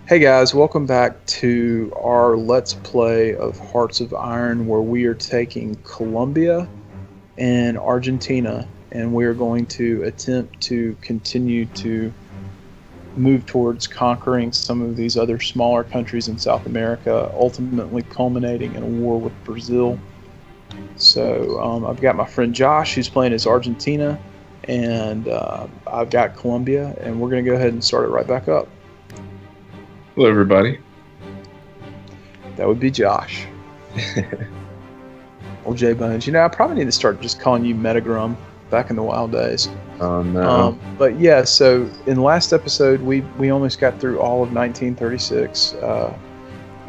Hey guys, welcome back to our Let's Play of Hearts of Iron, where we are taking Colombia and Argentina, and we are going to attempt to continue to move towards conquering some of these other smaller countries in South America, ultimately culminating in a war with Brazil. So I've got my friend Josh, who's playing as Argentina, and I've got Colombia, and we're going to go ahead and start it right back up. Hello, everybody. That would be Josh. Old J Bones. You know, I probably need to start just calling you Metagrum back in the wild days. Oh, no. But yeah, so in the last episode, we almost got through all of 1936.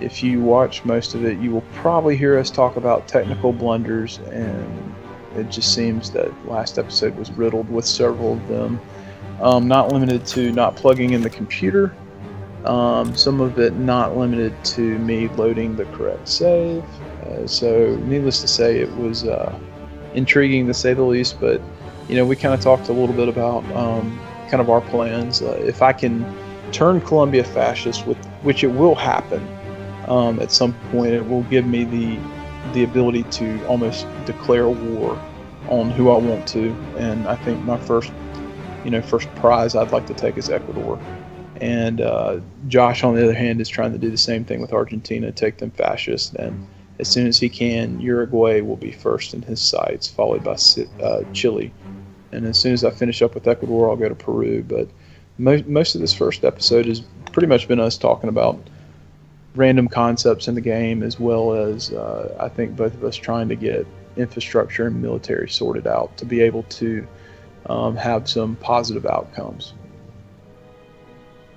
If you watch most of it, you will probably hear us talk about technical blunders, and it just seems that last episode was riddled with several of them. Not limited to not plugging in the computer. Some of it not limited to me loading the correct save. So needless to say, it was intriguing to say the least, but you know, we kind of talked a little bit about kind of our plans. If I can turn Colombia fascist, which it will happen at some point, it will give me the ability to almost declare war on who I want to. And I think my first prize I'd like to take is Ecuador. And Josh, on the other hand, is trying to do the same thing with Argentina, take them fascist. And as soon as he can, Uruguay will be first in his sights, followed by Chile. And as soon as I finish up with Ecuador, I'll go to Peru. But most of this first episode has pretty much been us talking about random concepts in the game, as well as I think both of us trying to get infrastructure and military sorted out to be able to have some positive outcomes.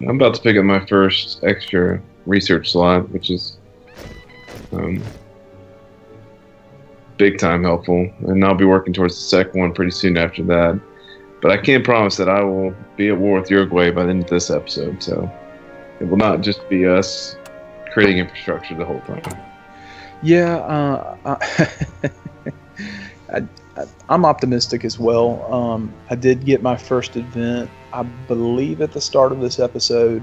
I'm about to pick up my first extra research slot, which is big time helpful, and I'll be working towards the second one pretty soon after that. But I can't promise that I will be at war with Uruguay by the end of this episode, so it will not just be us creating infrastructure the whole time. Yeah, I'm optimistic as well. I did get my first event, I believe, at the start of this episode,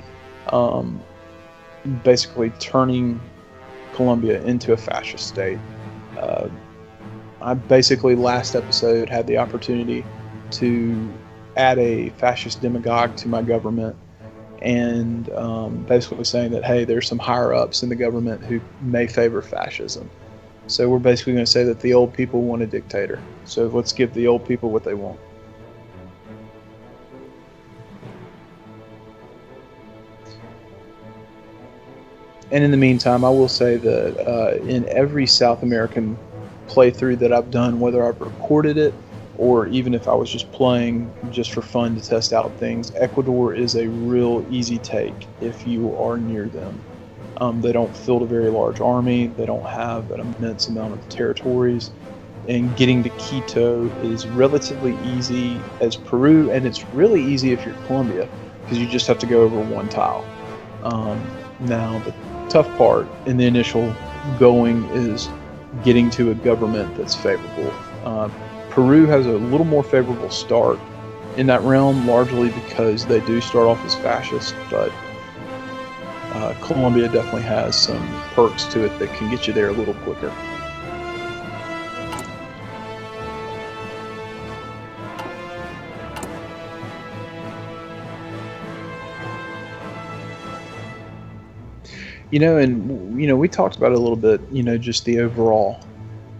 basically turning Colombia into a fascist state. I basically last episode had the opportunity to add a fascist demagogue to my government, and basically saying that, hey, there's some higher ups in the government who may favor fascism. So we're basically going to say that the old people want a dictator. So let's give the old people what they want. And in the meantime, I will say that in every South American playthrough that I've done, whether I've recorded it or even if I was just playing just for fun to test out things, Ecuador is a real easy take if you are near them. They don't field a very large army. They don't have an immense amount of territories. And getting to Quito is relatively easy as Peru, and it's really easy if you're Colombia, because you just have to go over one tile. Now, the tough part in the initial going is getting to a government that's favorable. Peru has a little more favorable start in that realm, largely because they do start off as fascist, but Colombia definitely has some perks to it that can get you there a little quicker. You know, and, you know, we talked about it a little bit, you know, just the overall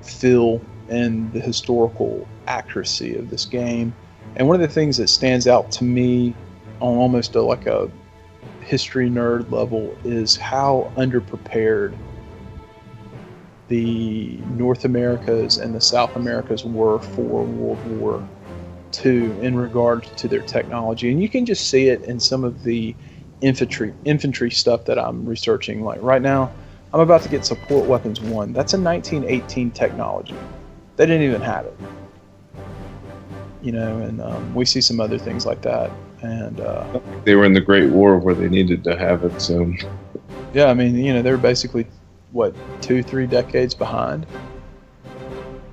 feel and the historical accuracy of this game. And one of the things that stands out to me on almost like a history nerd level is how underprepared the North Americas and the South Americas were for World War II in regard to their technology. And you can just see it in some of the infantry stuff that I'm researching. Like right now, I'm about to get Support Weapons 1. That's a 1918 technology. They didn't even have it. You know, and we see some other things like that. And they were in the Great War where they needed to have it, so yeah, I mean, you know, they were basically, what, 2-3 decades behind?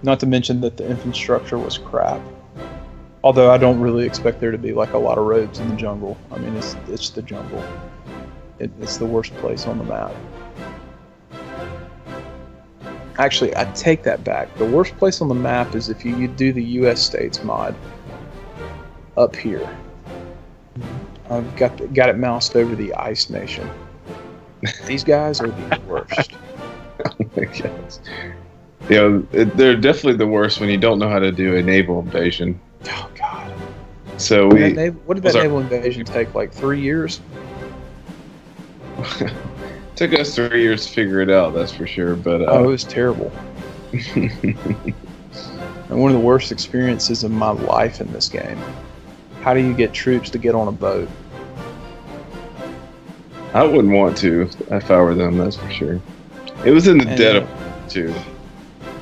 Not to mention that the infrastructure was crap. Although I don't really expect there to be like a lot of roads in the jungle. I mean, it's the jungle. It's the worst place on the map. Actually, I take that back. The worst place on the map is if you do the U.S. states mod up here. I've got it moused over the Ice Nation. These guys are the worst. Oh my gosh. Yeah, they're definitely the worst when you don't know how to do a naval invasion. Oh God. So what did that naval invasion take? Like 3 years? Took us 3 years to figure it out, that's for sure. But it was terrible. And one of the worst experiences of my life in this game. How do you get troops to get on a boat? I wouldn't want to if I were them, that's for sure. It was in the dead of too.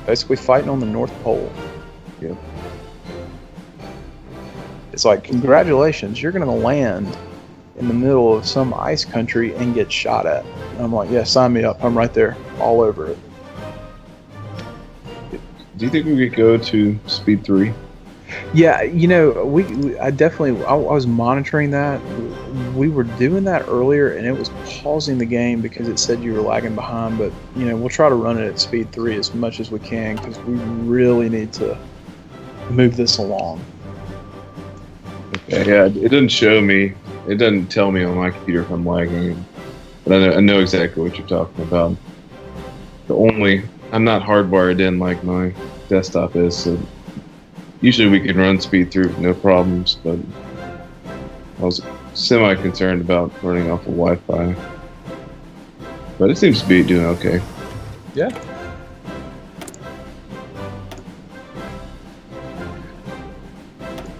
Basically fighting on the North Pole. Yep. It's like, congratulations, you're going to land in the middle of some ice country and get shot at. And I'm like, yeah, sign me up. I'm right there, all over it. Do you think we could go to speed 3? Yeah, I was monitoring that. We were doing that earlier, and it was pausing the game because it said you were lagging behind. But we'll try to run it at speed 3 as much as we can because we really need to move this along. Okay, yeah, it doesn't show me. It doesn't tell me on my computer if I'm lagging, but I know exactly what you're talking about. I'm not hardwired in like my desktop is, so usually we can run speed through with no problems, but I was semi-concerned about running off of Wi-Fi. But it seems to be doing okay. Yeah.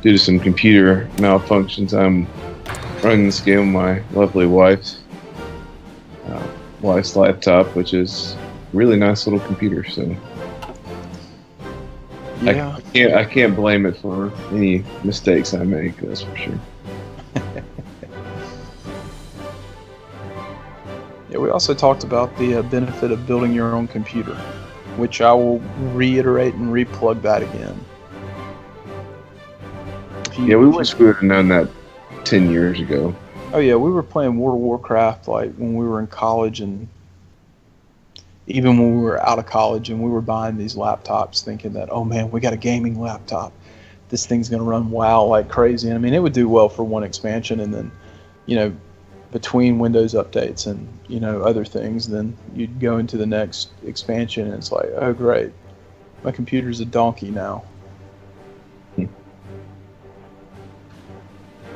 Due to some computer malfunctions, I'm running this game on my lovely wife's laptop, which is a really nice little computer. So yeah. I can't blame it for any mistakes I make. That's for sure. Yeah, we also talked about the benefit of building your own computer, which I will reiterate and replug that again. Yeah, we wish we would have known that 10 years ago. Oh yeah, we were playing World of Warcraft like when we were in college, and even when we were out of college, and we were buying these laptops thinking that, oh man, we got a gaming laptop. This thing's going to run WoW like crazy. And I mean, it would do well for one expansion, and then, between Windows updates and, other things, then you'd go into the next expansion, and it's like, oh great, my computer's a donkey now.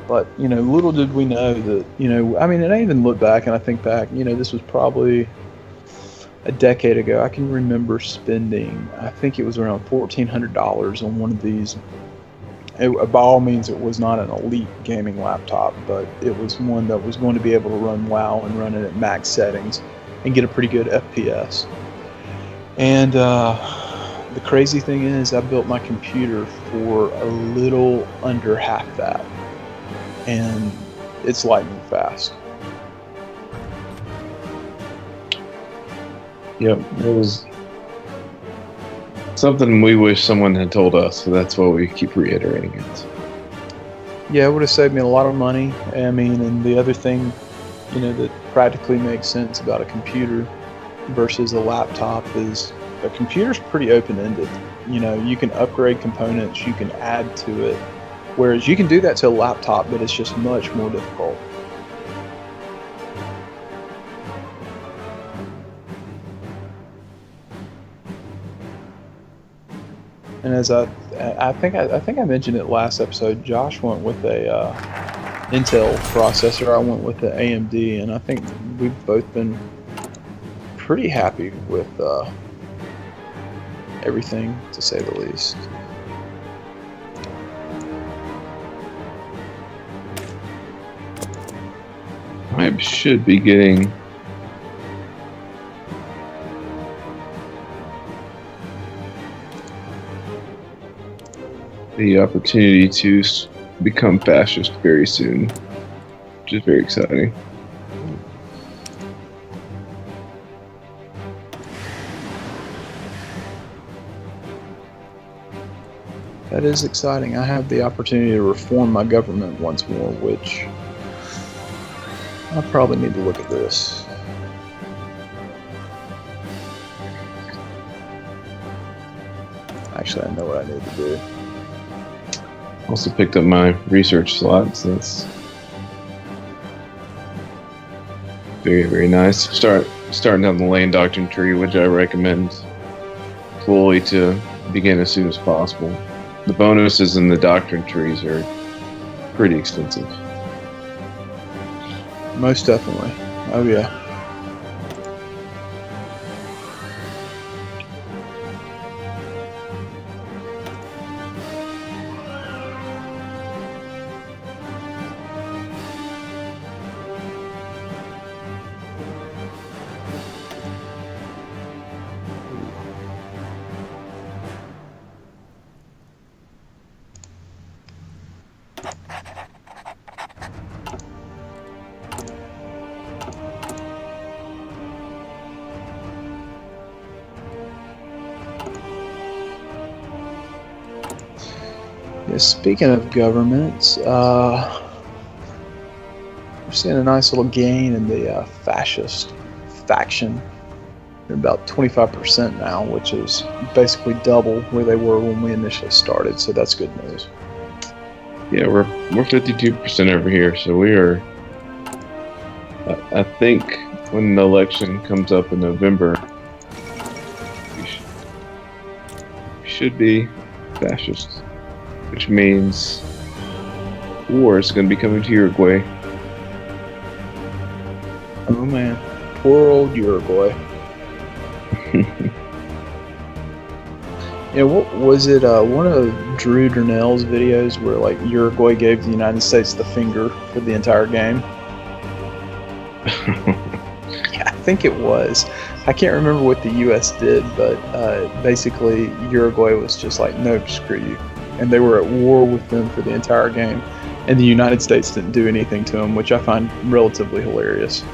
But, little did we know that, and I even look back and I think back, this was probably a decade ago. I can remember spending, I think it was around $1,400 on one of these. By all means, it was not an elite gaming laptop, but it was one that was going to be able to run WoW and run it at max settings and get a pretty good FPS. And the crazy thing is, I built my computer for a little under half that. And it's lightning fast. Yep, it was something we wish someone had told us, so that's why we keep reiterating it. Yeah, it would have saved me a lot of money. And the other thing, that practically makes sense about a computer versus a laptop is a computer's pretty open-ended. You can upgrade components, you can add to it. Whereas you can do that to a laptop, but it's just much more difficult. And as I think I mentioned it last episode, Josh went with a Intel processor. I went with the AMD, and I think we've both been pretty happy with everything, to say the least. I should be getting the opportunity to become fascist very soon, which is very exciting. That is exciting. I have the opportunity to reform my government once more, which I probably need to look at this. Actually, I know what I need to do. Also picked up my research slot, so that's very, very nice. Starting down the lane doctrine tree, which I recommend fully to begin as soon as possible. The bonuses in the doctrine trees are pretty expensive. Most definitely. Oh yeah. Yeah, speaking of governments, we're seeing a nice little gain in the fascist faction. They're about 25% now, which is basically double where they were when we initially started. So that's good news. Yeah, we're 52% over here, so we are. I think when the election comes up in November, we should be fascist, which means war is going to be coming to Uruguay. Oh man, poor old Uruguay. Yeah, what was it? One of Drew Durnell's videos where like Uruguay gave the United States the finger for the entire game. Yeah, I think it was. I can't remember what the U.S. did, but basically Uruguay was just like, nope, screw you, and they were at war with them for the entire game, and the United States didn't do anything to them, which I find relatively hilarious.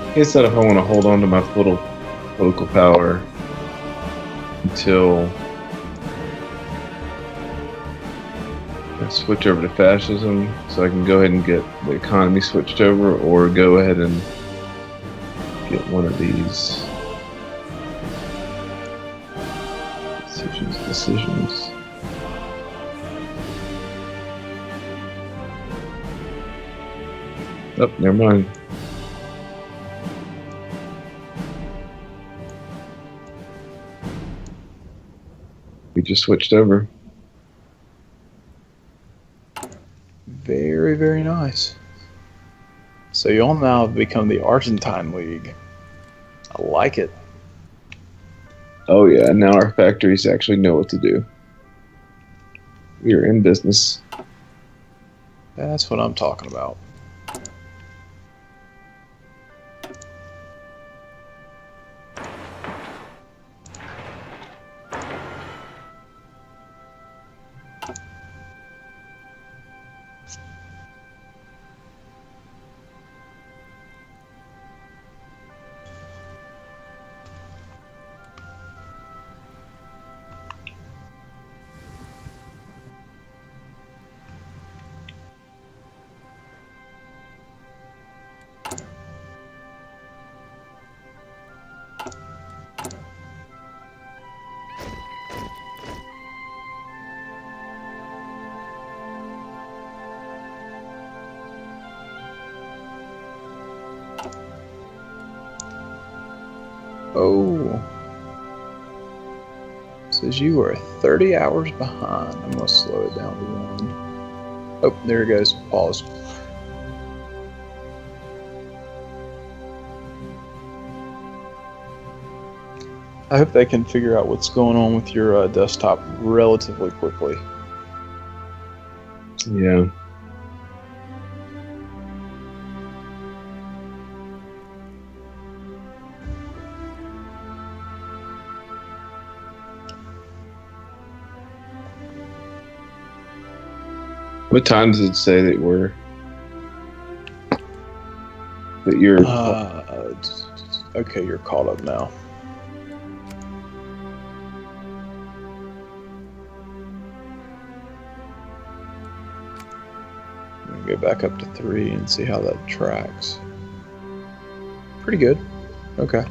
I guess that if I want to hold on to my little political power until I switch over to fascism, so I can go ahead and get the economy switched over, or go ahead and get one of these decisions. Oh, never mind. We just switched over. Very, very nice. So y'all now have become the Argentine League. I like it. Oh yeah, now our factories actually know what to do. We are in business. That's what I'm talking about. Oh. Says you are 30 hours behind. I'm going to slow it down to 1. Oh, there it goes. Pause. I hope they can figure out what's going on with your desktop relatively quickly. Yeah. What time does it say that we're that you're? Okay, you're caught up now. Go back up to 3 and see how that tracks. Pretty good. Okay.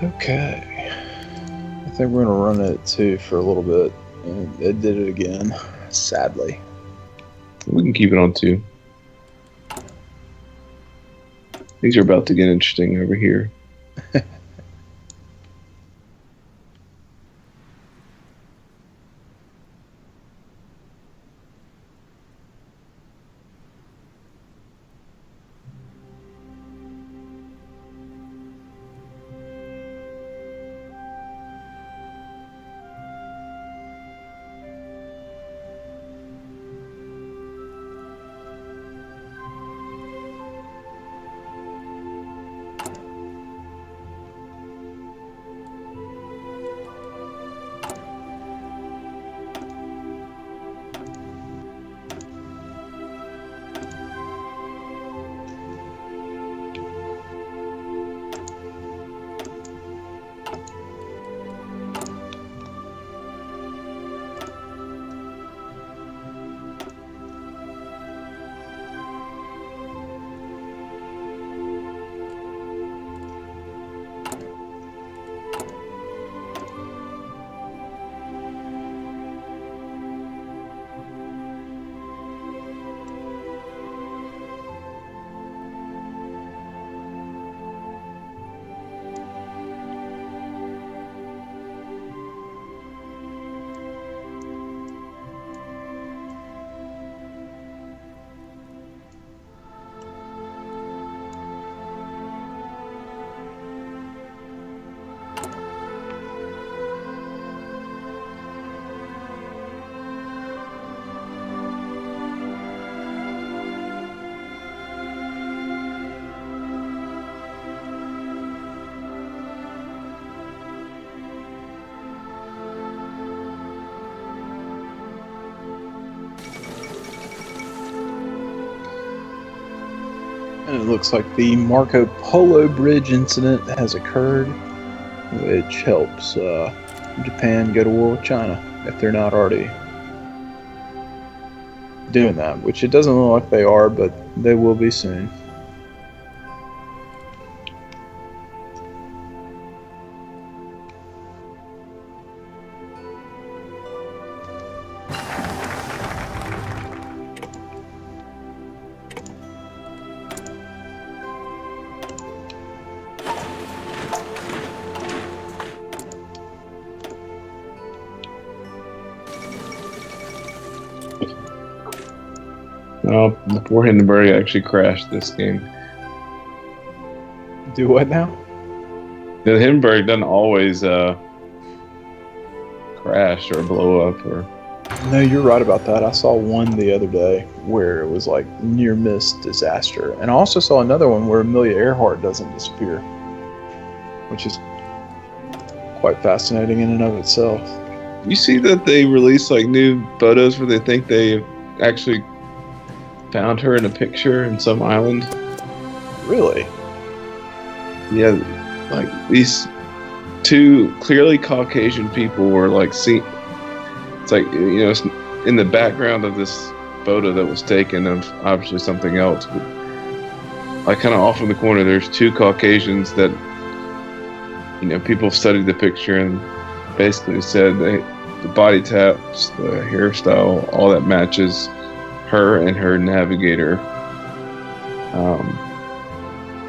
Okay. I think we're going to run it at 2 for a little bit. And it did it again, sadly. We can keep it on 2. These are about to get interesting over here. And it looks like the Marco Polo Bridge incident has occurred, which helps Japan go to war with China if they're not already doing that, which it doesn't look like they are, but they will be soon. Well, before Hindenburg actually crashed this game. Do what now? The Hindenburg doesn't always crash or blow up or. No, you're right about that. I saw one the other day where it was like near miss disaster, and I also saw another one where Amelia Earhart doesn't disappear, which is quite fascinating in and of itself. You see that they released like new photos where they think they actually found her in a picture in some island. Really? Yeah, like these two clearly Caucasian people were like seen. It's like, you know, it's in the background of this photo that was taken of obviously something else. But like kind of off in the corner, there's two Caucasians that people studied the picture and basically said the body taps, the hairstyle, all that matches her and her navigator.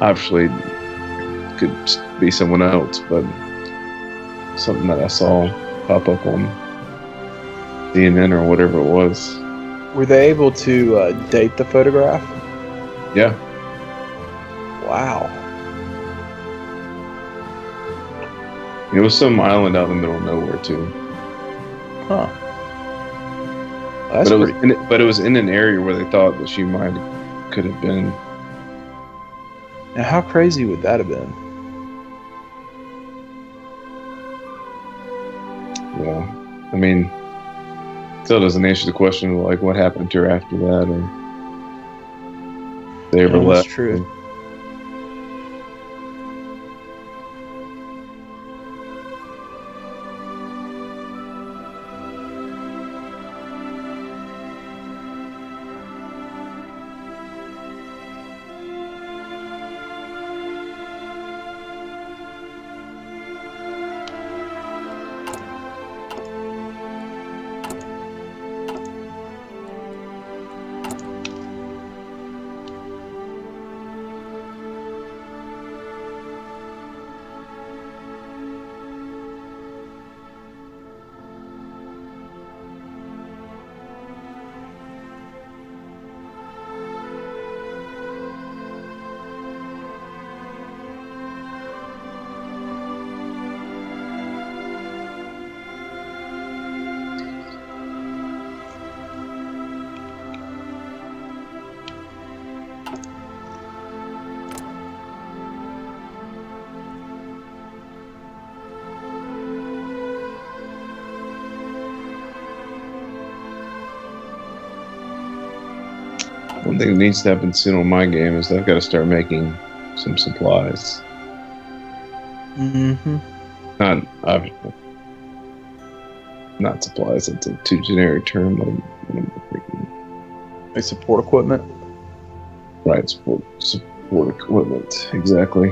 Obviously, could be someone else, but something that I saw pop up on CNN or whatever it was. Were they able to date the photograph? Yeah. Wow. It was some island out in the middle of nowhere too. Huh. That's but it was in an area where they thought that she could have been. Now, how crazy would that have been? Yeah, I mean, still doesn't answer the question of like what happened to her after that, or if they ever left. That's true. One thing that needs to happen soon on my game is that I've got to start making some supplies. Mm-hmm. Not supplies. It's a too generic term. Like support equipment. Right, support equipment. Exactly.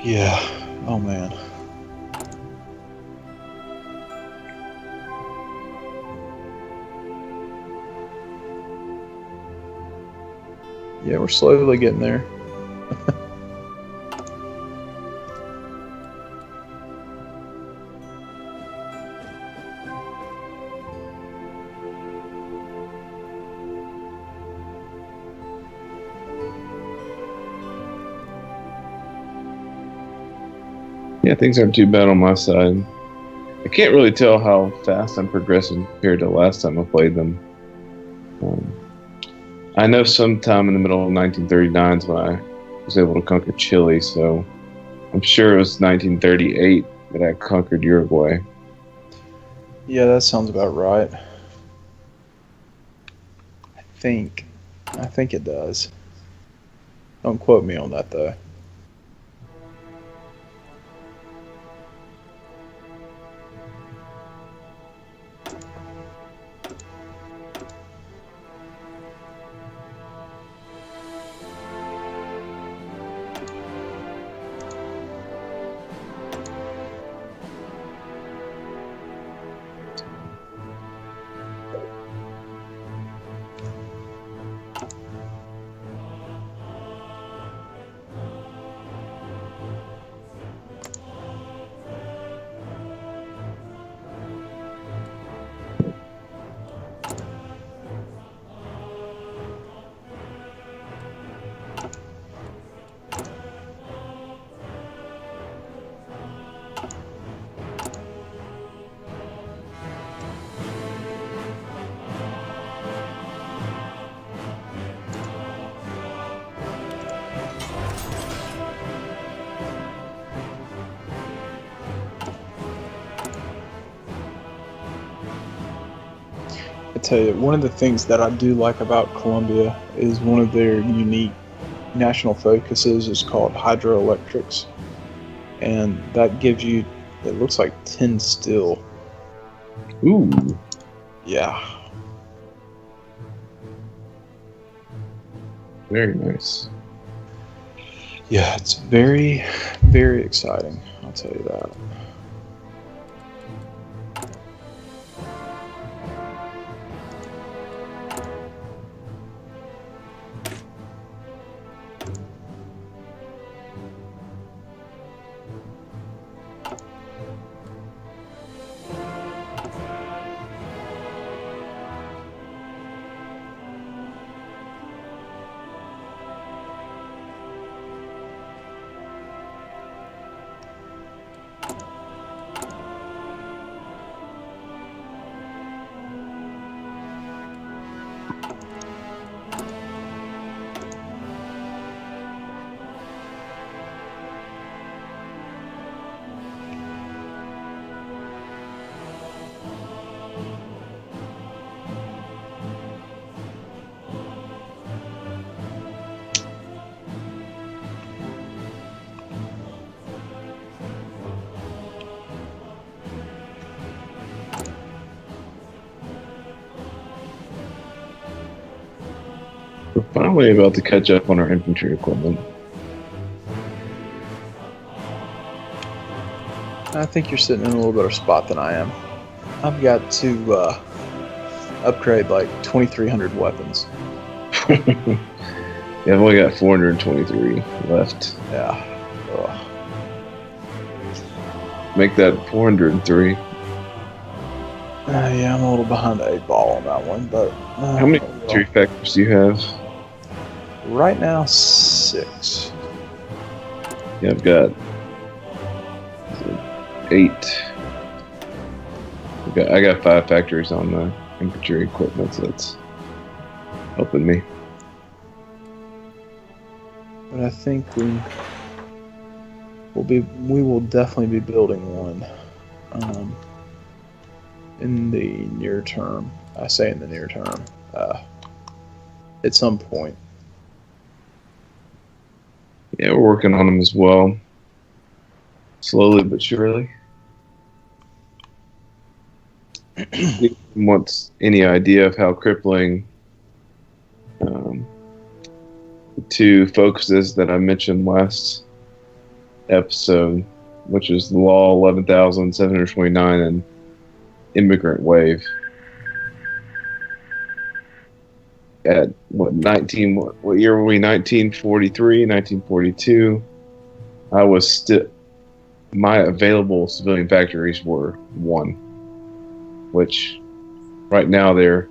Yeah. Oh man. Yeah, we're slowly getting there. Yeah, things aren't too bad on my side. I can't really tell how fast I'm progressing compared to last time I played them. I know sometime in the middle of 1939 is when I was able to conquer Chile, so I'm sure it was 1938 that I conquered Uruguay. Yeah, that sounds about right. I think it does. Don't quote me on that though. I tell you, one of the things that I do like about Colombia is one of their unique national focuses is called hydroelectrics, and that gives you, it looks like 10 steel. Ooh. Yeah. Very nice. Yeah, it's very, very exciting. I'll tell you that. We're finally about to catch up on our infantry equipment. I think you're sitting in a little better spot than I am. I've got to upgrade like 2,300 weapons. Yeah, I've only got 423 left. Yeah. Ugh. Make that 403. Yeah, I'm a little behind the 8 ball on that one, but How many infantry factors do you have? right now 6. Yeah, I've got 8. I got 5 factories on the infantry equipment, so that's helping me. But I think we will definitely be building one in the near term. I say in the near term, at some point. Yeah, we're working on them as well, slowly but surely. Wants any idea of how crippling the 2 focuses that I mentioned last episode, which is the Law 11,729 and Immigrant Wave. At what year were we? 1943, 1942. I was still, my available civilian factories were 1, which right now they're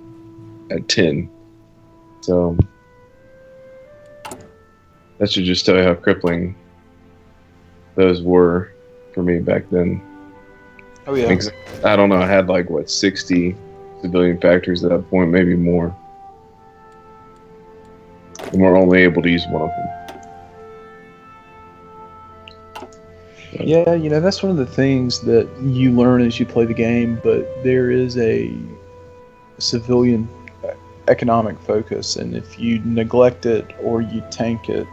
at 10. So that should just tell you how crippling those were for me back then. Oh yeah. I don't know. I had like 60 civilian factories at that point, maybe more. And we're only able to use 1 of them. Yeah, that's one of the things that you learn as you play the game, but there is a civilian economic focus, and if you neglect it or you tank it,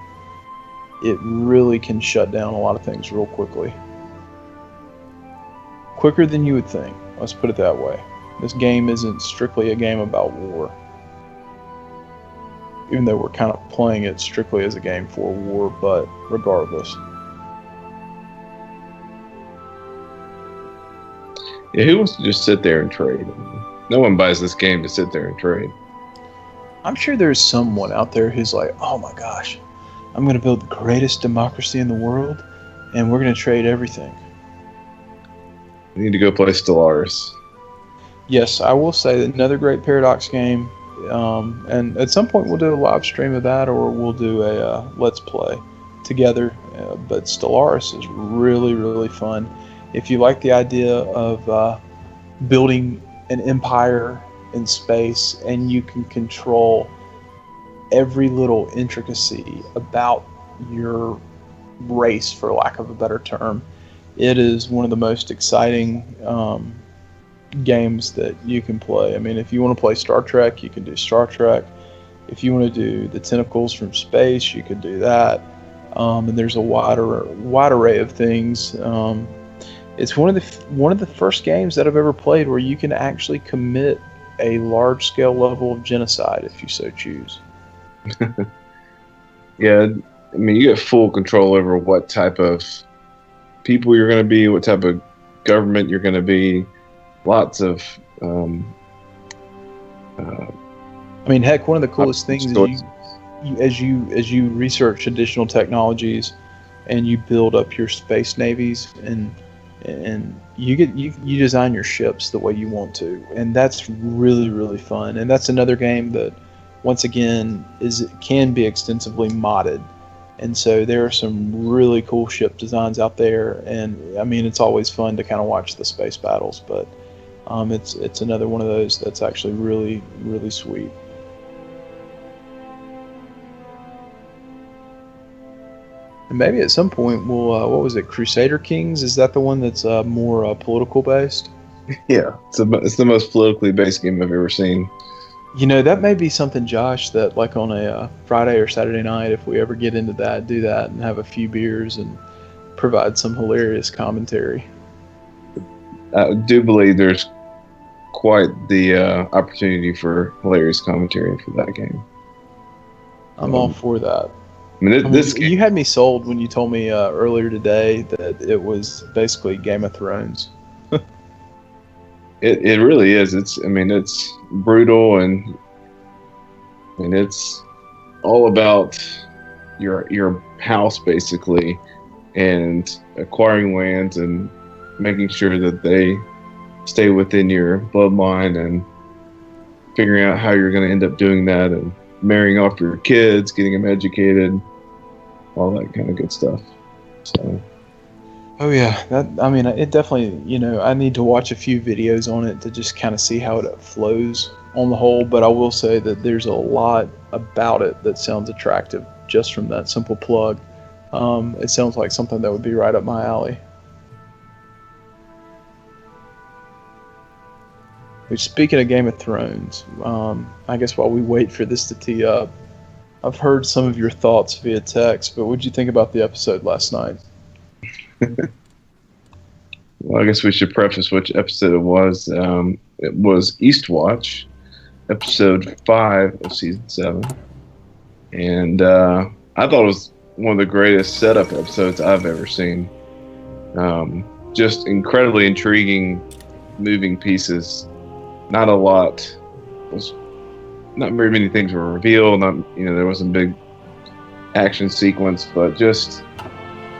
it really can shut down a lot of things real quickly. Quicker than you would think. Let's put it that way. This game isn't strictly a game about war. Even though we're kind of playing it strictly as a game for war, but regardless. Yeah, who wants to just sit there and trade? No one buys this game to sit there and trade. I'm sure there's someone out there who's like, oh my gosh, I'm going to build the greatest democracy in the world, and we're going to trade everything. We need to go play Stellaris. Yes, I will say that another great Paradox game, and at some point we'll do a live stream of that, or we'll do a Let's Play together, but Stellaris is really, really fun. If you like the idea of building an empire in space, and you can control every little intricacy about your race, for lack of a better term, it is one of the most exciting games that you can play. I mean, if you want to play Star Trek, you can do Star Trek. If you want to do the tentacles from space, you could do that. And there's a wide array of things. It's one of the first games that I've ever played where you can actually commit a large-scale level of genocide if you so choose. Yeah, I mean, you get full control over what type of people you're going to be, what type of government you're going to be. Lots of. I mean, heck, one of the coolest things is as you research additional technologies, and you build up your space navies, and you design your ships the way you want to, and that's really, really fun. And that's another game that, once again, can be extensively modded. And so there are some really cool ship designs out there, and I mean, it's always fun to kind of watch the space battles, but it's another one of those that's actually really, really sweet. And maybe at some point we'll, what was it, Crusader Kings? Is that the one that's more political based? Yeah, it's the most politically based game I've ever seen. You know, that may be something, Josh, that like on a Friday or Saturday night, if we ever get into that, do that and have a few beers and provide some hilarious commentary. I do believe there's quite the opportunity for hilarious commentary for that game. I'm all for that. I mean, this game, you had me sold when you told me earlier today that it was basically Game of Thrones. It really is. It's brutal, and it's all about your house basically, and acquiring lands and making sure that they stay within your bloodline, and figuring out how you're going to end up doing that, and marrying off your kids, getting them educated, all that kind of good stuff. So. Oh yeah, it definitely, I need to watch a few videos on it to just kind of see how it flows on the whole, but I will say that there's a lot about it that sounds attractive just from that simple plug. It sounds like something that would be right up my alley. Which, speaking of Game of Thrones, I guess while we wait for this to tee up, I've heard some of your thoughts via text, but what did you think about the episode last night? Well, I guess we should preface which episode it was. It was Eastwatch, episode 5 of season 7. And I thought it was one of the greatest setup episodes I've ever seen. Just incredibly intriguing, moving pieces. Not a lot. Not very many things were revealed. There wasn't a big action sequence, but just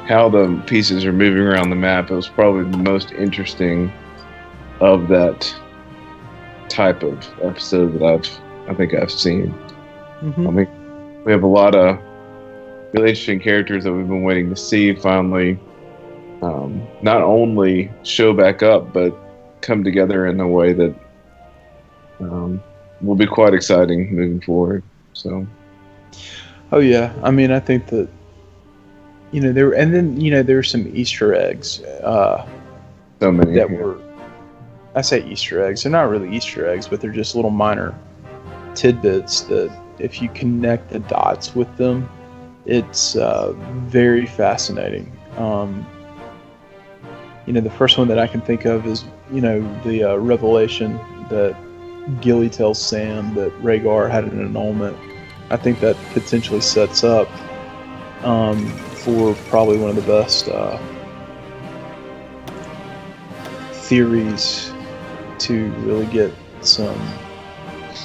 how the pieces are moving around the map. It was probably the most interesting of that type of episode that I think I've seen. Mm-hmm. I mean, we have a lot of really interesting characters that we've been waiting to see finally not only show back up, but come together in a way that will be quite exciting moving forward. So. Oh yeah, I think that there were some Easter eggs. So many that were. I say Easter eggs. They're not really Easter eggs, but they're just little minor tidbits that, if you connect the dots with them, it's very fascinating. The first one that I can think of is the revelation that Gilly tells Sam that Rhaegar had an annulment. I think that potentially sets up for probably one of the best theories to really get some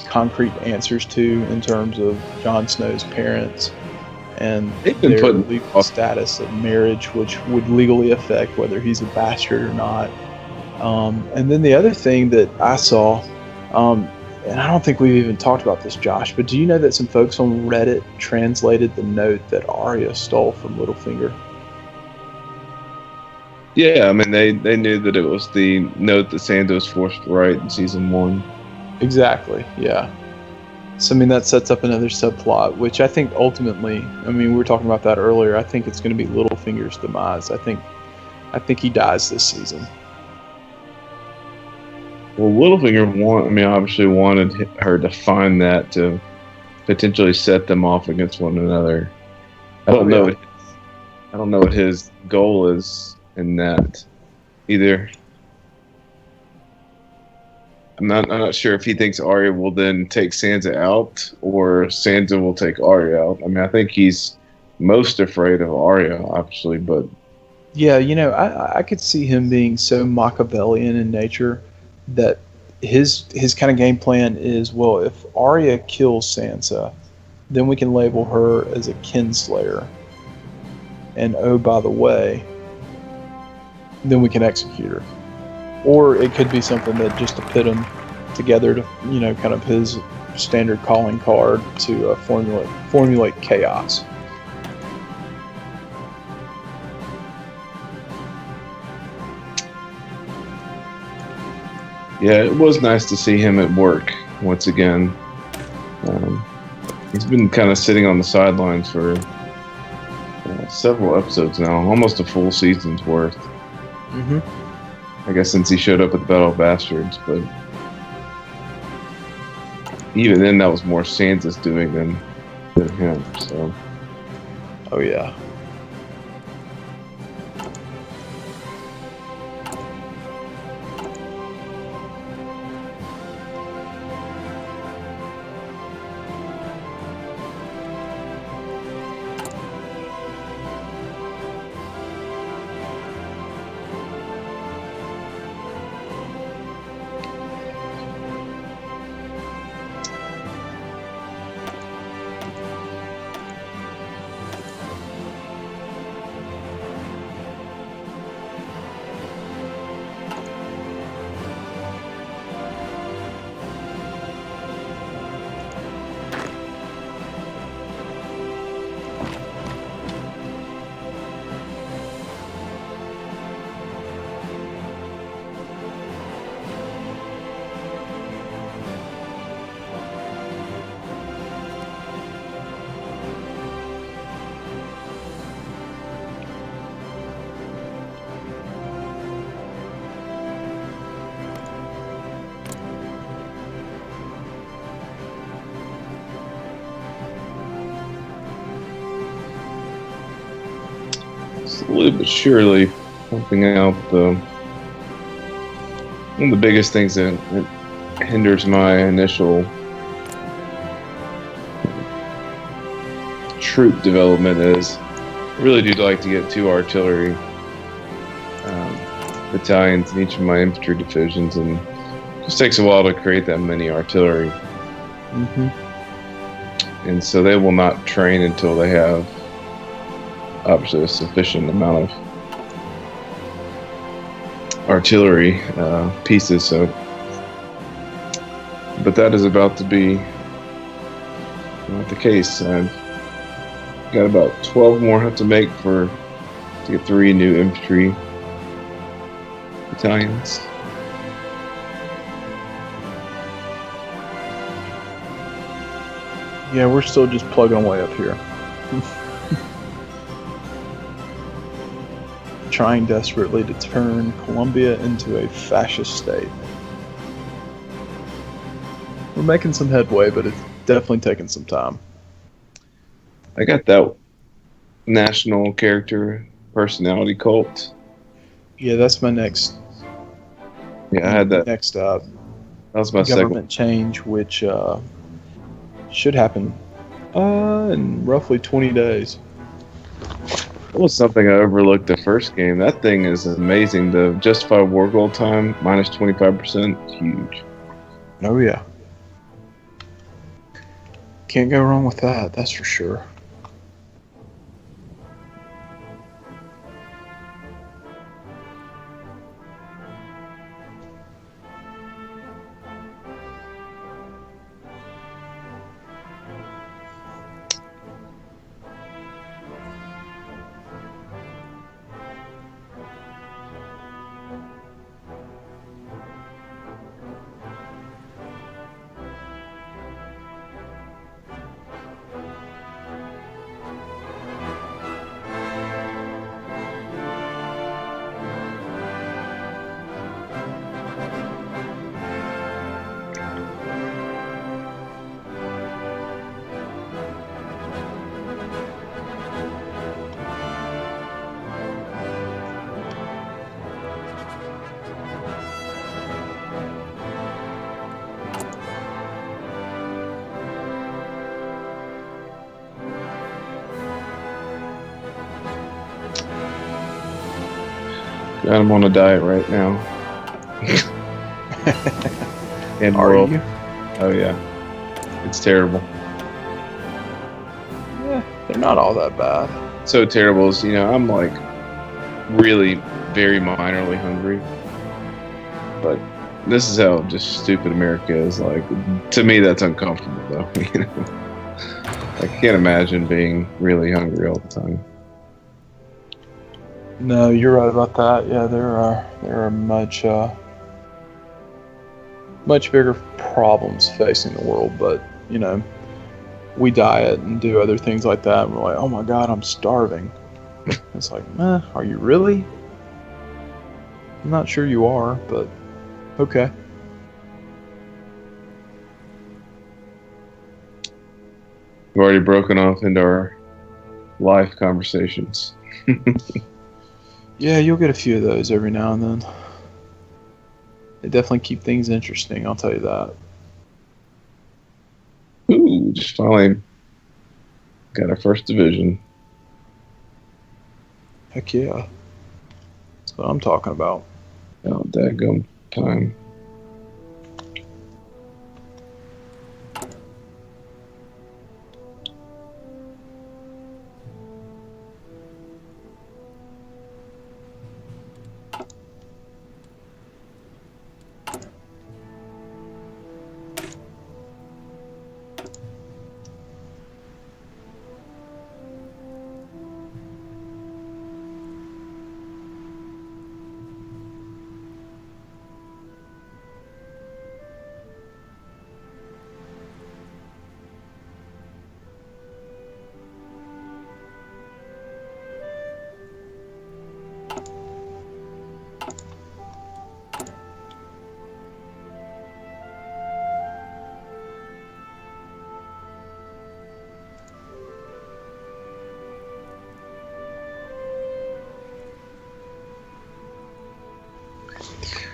concrete answers to in terms of Jon Snow's parents and their legal status of marriage, which would legally affect whether he's a bastard or not. And then the other thing that I saw, and I don't think we've even talked about this, Josh, but do you know that some folks on Reddit translated the note that Arya stole from Littlefinger? Yeah, they knew that it was the note that Santos forced to write in season 1. Exactly, yeah. So, that sets up another subplot, which I think ultimately, we were talking about that earlier, I think it's going to be Littlefinger's demise. I think he dies this season. Well, Littlefinger obviously wanted her to find that to potentially set them off against one another. I don't know what his goal is in that either. I'm not sure if he thinks Arya will then take Sansa out, or Sansa will take Arya out. I think he's most afraid of Arya, obviously, but Yeah, I could see him being so Machiavellian in nature that his kind of game plan is, well, if Arya kills Sansa, then we can label her as a kinslayer. And oh, by the way, then we can execute her. Or it could be something that just to pit them together to, kind of his standard calling card to formulate chaos. yeah, it was nice to see him at work once again. He's been kind of sitting on the sidelines for several episodes now, almost a full season's worth. Mm-hmm. I guess since he showed up at the Battle of Bastards, but even then, that was more Sansa's doing than him. So, oh yeah. slowly but surely, pumping out one of the biggest things that hinders my initial troop development is I really do like to get 2 artillery battalions in each of my infantry divisions, and it just takes a while to create that many artillery. Mm-hmm. And so they will not train until they have obviously a sufficient amount of artillery pieces. So, but that is about to be not the case. I've got about 12 more I have to make to get 3 new infantry battalions. Yeah, we're still just plugging away up here. Trying desperately to turn Colombia into a fascist state. We're making some headway, but it's definitely taking some time. I got that national character personality cult. Yeah, that's my next. Yeah, I had that. Next that was my government change, which should happen in roughly 20 days. That was something I overlooked the first game. That thing is amazing. The justified war goal time minus 25%, huge. Oh yeah. Can't go wrong with that, that's for sure. I'm on a diet right now. And Are world. you? Oh yeah, it's terrible. Yeah, they're not all that bad. So terrible is, I'm like really very minorly hungry. But this is how just stupid America is. Like, to me, that's uncomfortable though. I can't imagine being really hungry all the time. No, you're right about that. Yeah, there are much bigger problems facing the world, but we diet and do other things like that, and we're like, oh my god, I'm starving. It's like, are you really? I'm not sure you are, but okay. We've already broken off into our life conversations. Yeah, you'll get a few of those every now and then. They definitely keep things interesting, I'll tell you that. Ooh, just finally got our first division. Heck yeah. That's what I'm talking about. Oh, dadgum time.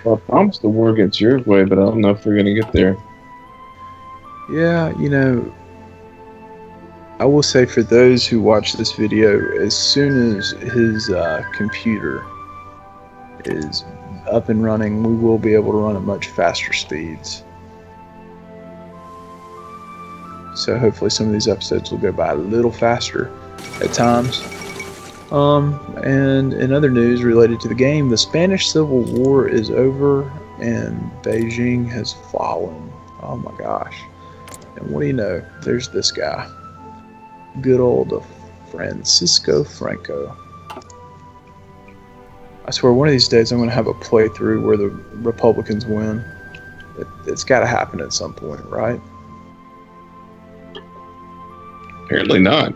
Well, I promised the war against Uruguay, but I don't know if we're going to get there. Yeah, I will say for those who watch this video, as soon as his computer is up and running, we will be able to run at much faster speeds. So hopefully some of these episodes will go by a little faster at times. And in other news related to the game, the Spanish Civil War is over and Beijing has fallen. Oh my gosh. And what do you know? There's this guy. Good old Francisco Franco. I swear one of these days I'm going to have a playthrough where the Republicans win. It's got to happen at some point, right? Apparently not.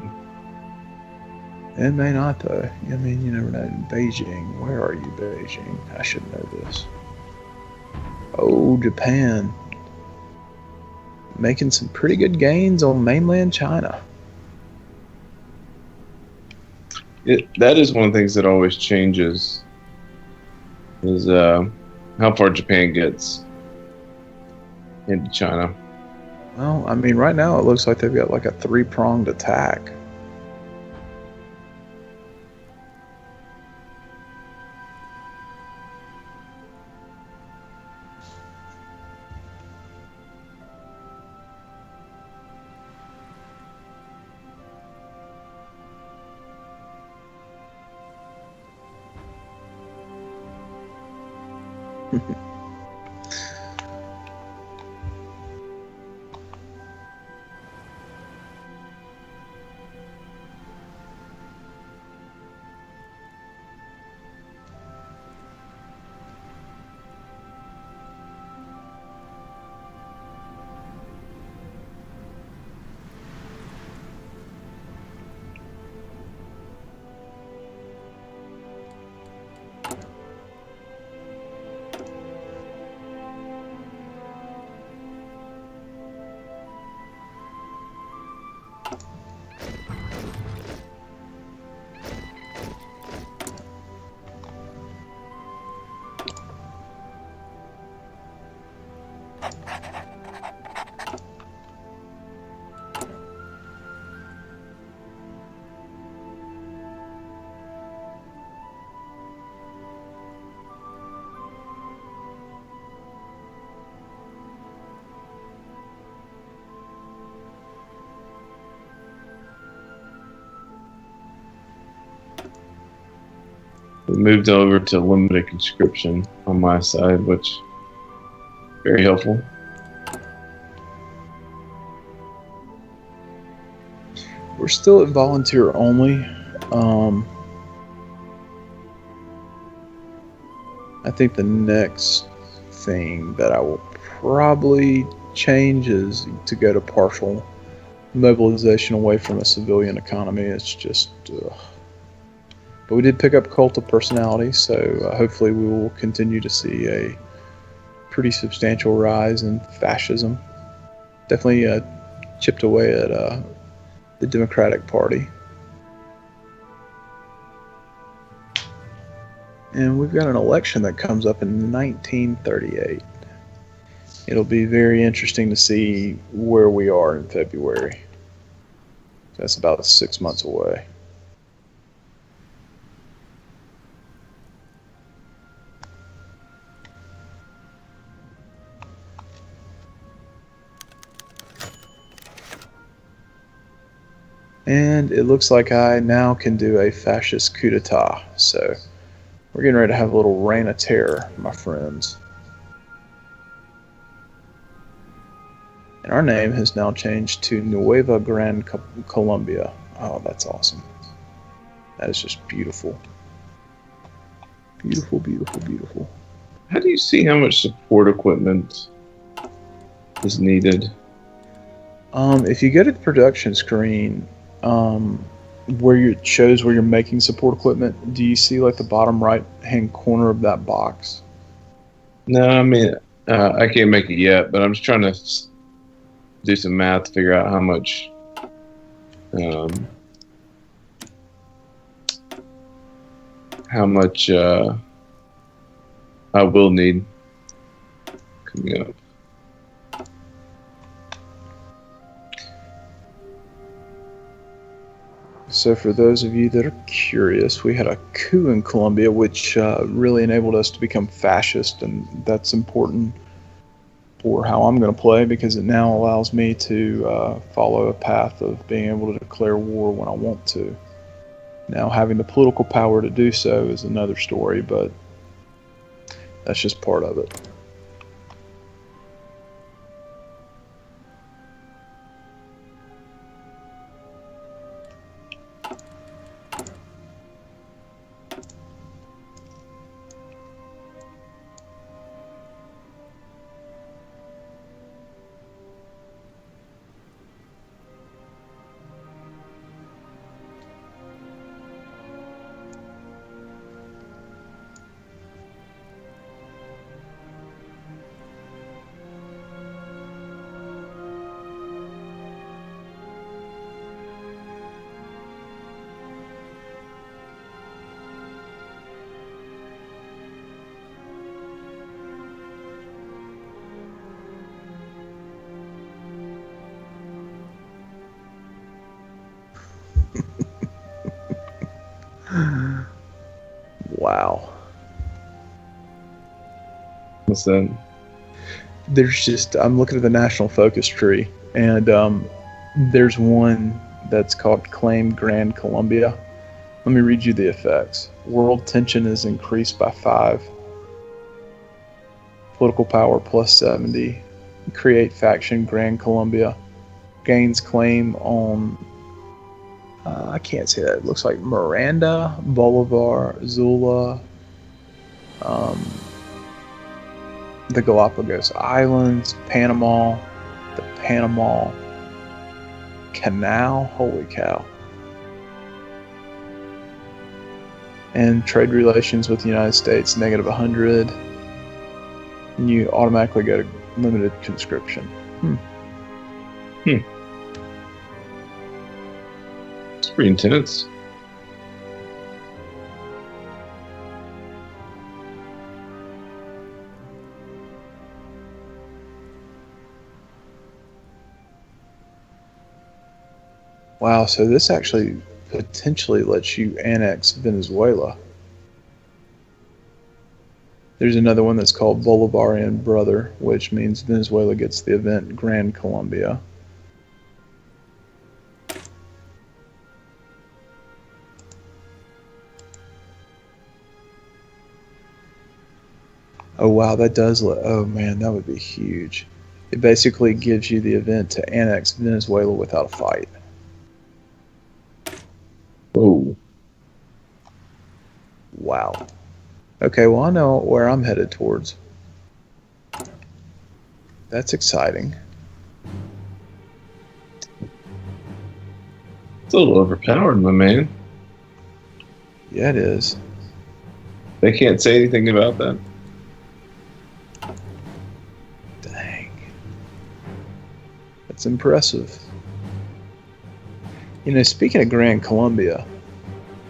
It may not, though. I mean, you never know. Beijing. Where are you, Beijing? I should know this. Oh, Japan. Making some pretty good gains on mainland China. That is one of the things that always changes is how far Japan gets into China. Well, I mean, right now it looks like they've got like a three-pronged attack. We moved over to limited conscription on my side, which very helpful. We're still at volunteer only. I think the next thing that I will probably change is to go to partial mobilization away from a civilian economy. It's just, but we did pick up Cult of Personality, so hopefully we will continue to see a pretty substantial rise in fascism. Definitely chipped away at the Democratic Party. And we've got an election that comes up in 1938. It'll be very interesting to see where we are in February. That's about 6 months away. And it looks like I now can do a fascist coup d'etat. So we're getting ready to have a little reign of terror, my friends. And our name has now changed to Nueva Gran Colombia. Oh, that's awesome. That is just beautiful. Beautiful, beautiful, beautiful. How do you see how much support equipment is needed? If you go to the production screen, where it shows where you're making support equipment, do you see like the bottom right hand corner of that box? No, I mean, I can't make it yet, but I'm just trying to do some math to figure out how much I will need coming up. So for those of you that are curious, we had a coup in Colombia, which really enabled us to become fascist, and that's important for how I'm going to play because it now allows me to follow a path of being able to declare war when I want to. Now, having the political power to do so is another story, but that's just part of it. Wow. What's that? I'm looking at the national focus tree, and there's one that's called Claim Grand Colombia. Let me read you the effects. World tension is increased by 5. Political power plus 70. Create faction Grand Colombia. Gains claim on, I can't say that. It looks like Miranda, Bolivar, Zula, the Galapagos Islands, Panama, the Panama Canal. Holy cow. And trade relations with the United States, negative 100. And you automatically go to limited conscription. It's pretty intense. Wow, so this actually potentially lets you annex Venezuela. There's another one that's called Bolivarian Brother, which means Venezuela gets the event Grand Colombia. Oh wow, that does look. Oh man, that would be huge. It basically gives you the event to annex Venezuela without a fight. Oh, Wow. Okay, well I know where I'm headed towards. That's exciting. it's a little overpowered, my man. Yeah, it is. They can't say anything about that. Dang. That's impressive. You know, speaking of Grand Colombia,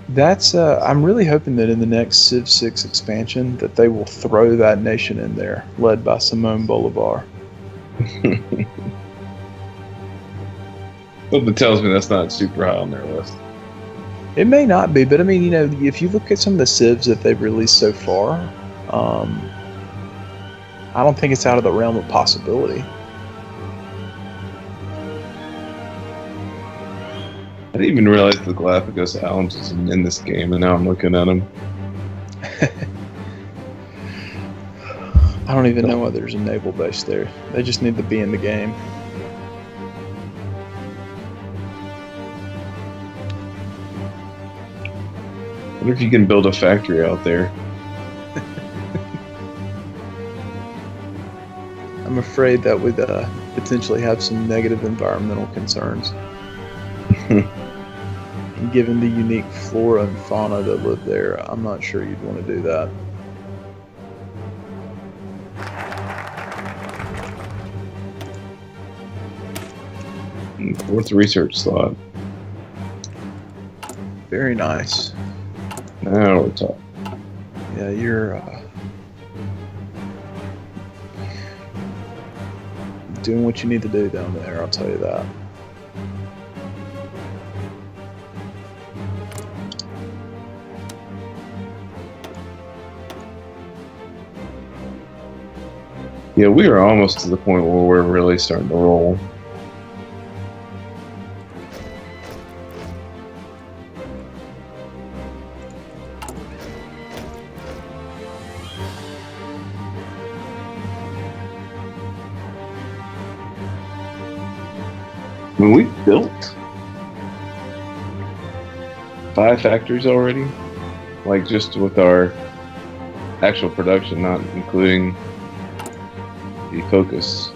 that's I'm really hoping that in the next Civ 6 expansion that they will throw that nation in there, led by Simon Bolivar. Something tells me that's not super high on their list. It may not be, but I mean, you know, if you look at some of the civs that they've released so far, I don't think it's out of the realm of possibility. I didn't even realize the Galapagos Islands was in this game, and now I'm looking at them. I don't even know whether there's a naval base there. They just need to be in the game. I wonder if you can build a factory out there. I'm afraid that would potentially have some negative environmental concerns. And given the unique flora and fauna that live there, I'm not sure you'd want to do that. Fourth research slot. Very nice. Now we're talking. Yeah, you're doing what you need to do down there, I'll tell you that. Yeah, we are almost to the point where we're really starting to roll. I mean, we built 5 factories already, like just with our actual production, not including the focus.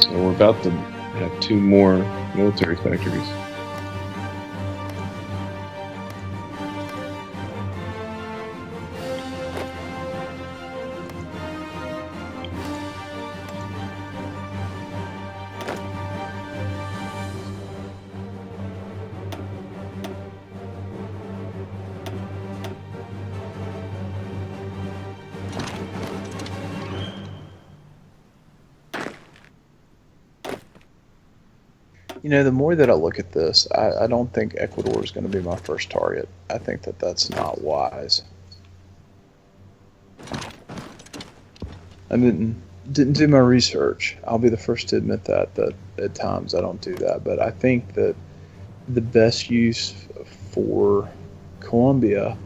So we're about to have 2 more military factories. You know, the more that I look at this, I don't think Ecuador is going to be my first target. I think that that's not wise. I didn't do my research. I'll be the first to admit that at times I don't do that. But I think that the best use for Colombia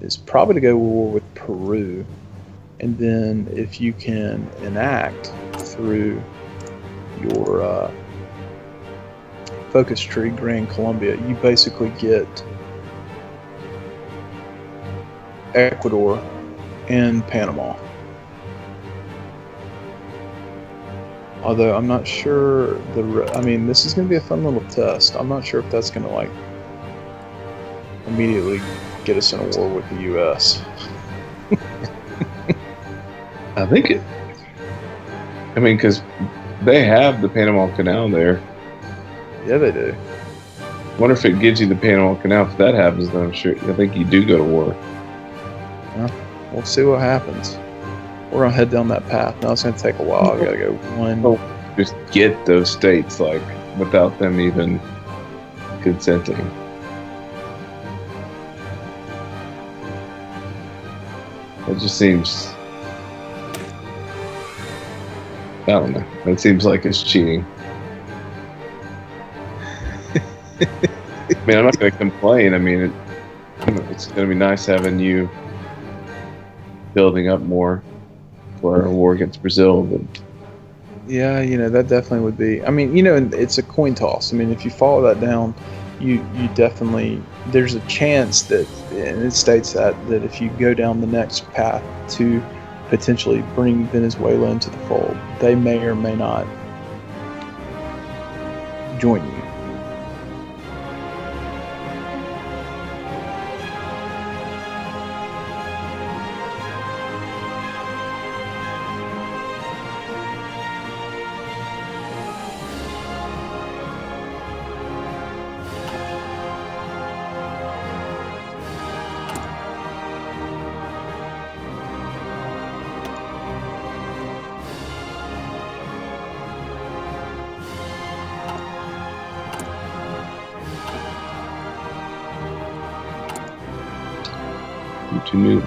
is probably to go war with Peru. And then if you can enact through your focus tree Grand Colombia, you basically get Ecuador and Panama. Although I'm not sure I mean, this is going to be a fun little test. I'm not sure if that's going to like immediately get us in a war with the U.S. I think it. I mean, because they have the Panama Canal there. Yeah, they do. Wonder if it gives you the Panama Canal. If that happens, then I'm sure. I think you do go to war. Yeah, we'll see what happens. We're gonna head down that path. Now it's gonna take a while. I gotta go one. Just get those states like without them even consenting. It just seems. I don't know. It seems like it's cheating. I mean, I'm not going to complain. I mean, it's going to be nice having you building up more for a war against Brazil. But Yeah, that definitely would be. I mean, it's a coin toss. I mean, if you follow that down, you definitely, there's a chance that, and it states that if you go down the next path to potentially bring Venezuela into the fold, they may or may not join you. too new.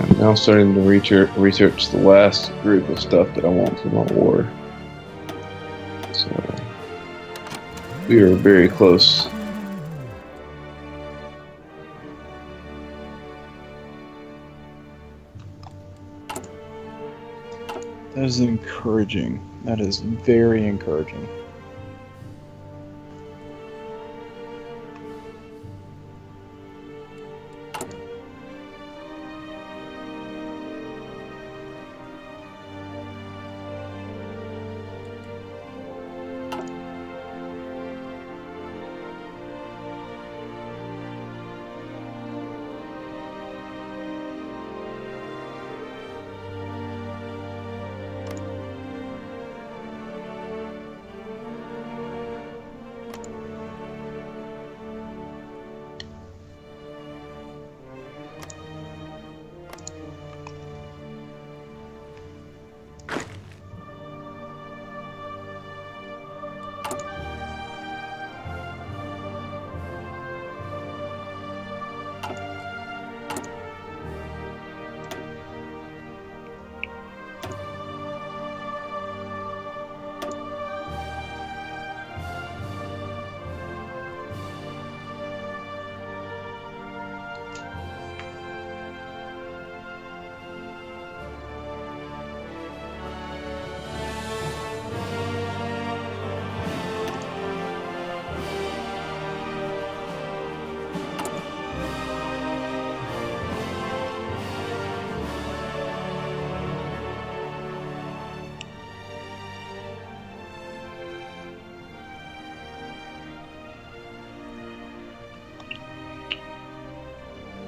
I'm now starting to research the last group of stuff that I want for my war. So we are very close. That is encouraging. That is very encouraging.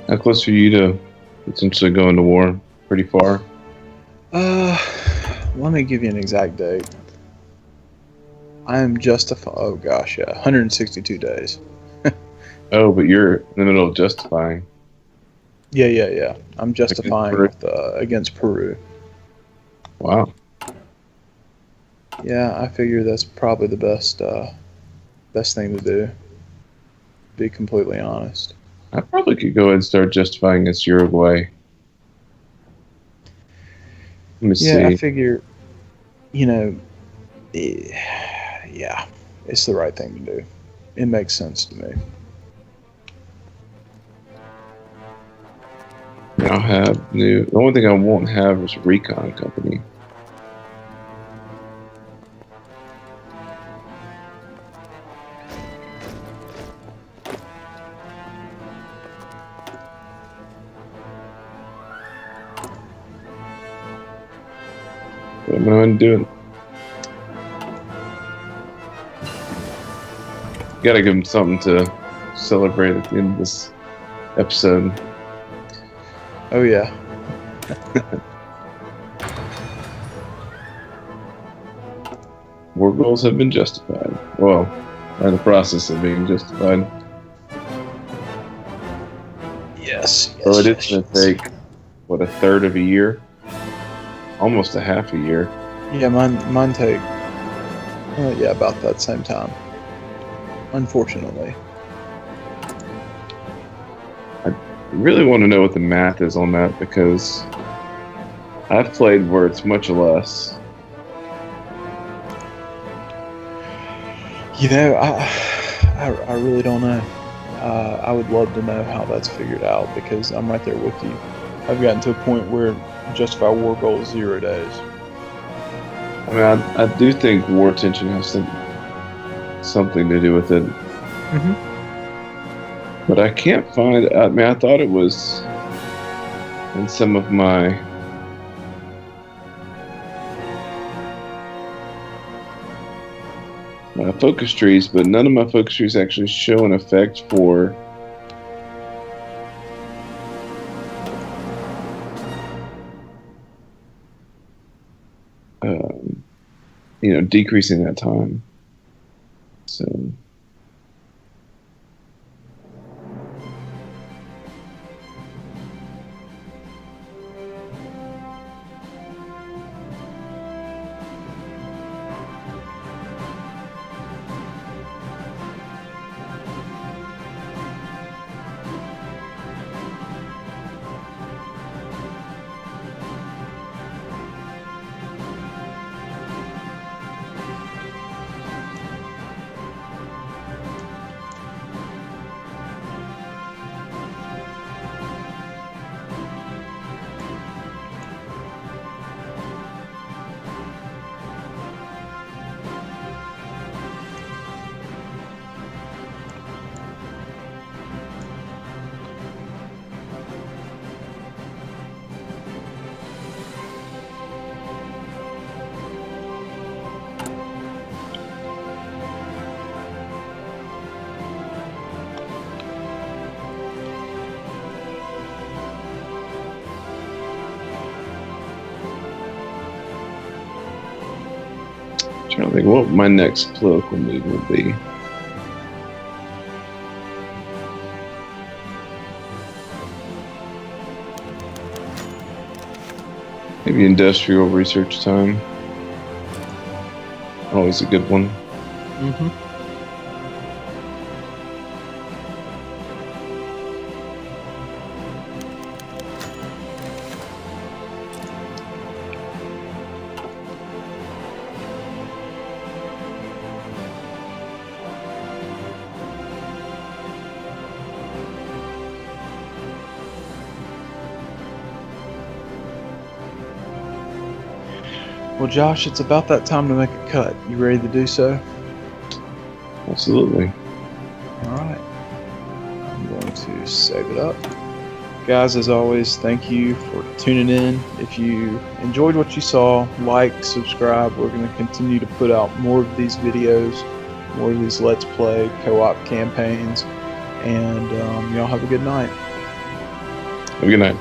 How close are you to potentially going to war? Pretty far? Let me give you an exact date. I am oh gosh, yeah, 162 days. Oh, but you're in the middle of justifying. Yeah. I'm justifying Peru. against Peru. Wow. Yeah, I figure that's probably the best thing to do. To be completely honest. I probably could go ahead and start justifying against Uruguay. Let me Yeah, I see. figure, yeah, it's the right thing to do. It makes sense to me. I'll have new. The only thing I won't have is Recon Company. But I'm going to do it. Gotta give them something to celebrate at the end of this episode. Oh yeah. War goals have been justified. Well, in the process of being justified. Yes. So it is going to take, what, a third of a year? Almost a half a year. Yeah, mine take. Yeah, about that same time. Unfortunately. I really want to know what the math is on that because I've played where it's much less. I really don't know. I would love to know how that's figured out because I'm right there with you. I've gotten to a point where justify war goal is 0 days. I mean, I do think war tension has something to do with it. Mm-hmm. But I can't find. I mean, I thought it was in some of my. Focus trees, but none of my focus trees actually show an effect for decreasing that time. So trying to think what my next political move would be. Maybe industrial research time. Always a good one. Mm-hmm. Well, Josh, it's about that time to make a cut. You ready to do so? Absolutely. All right. I'm going to save it up. Guys, as always, thank you for tuning in. If you enjoyed what you saw, like, subscribe. We're going to continue to put out more of these videos, more of these Let's Play co-op campaigns. And y'all have a good night. Have a good night.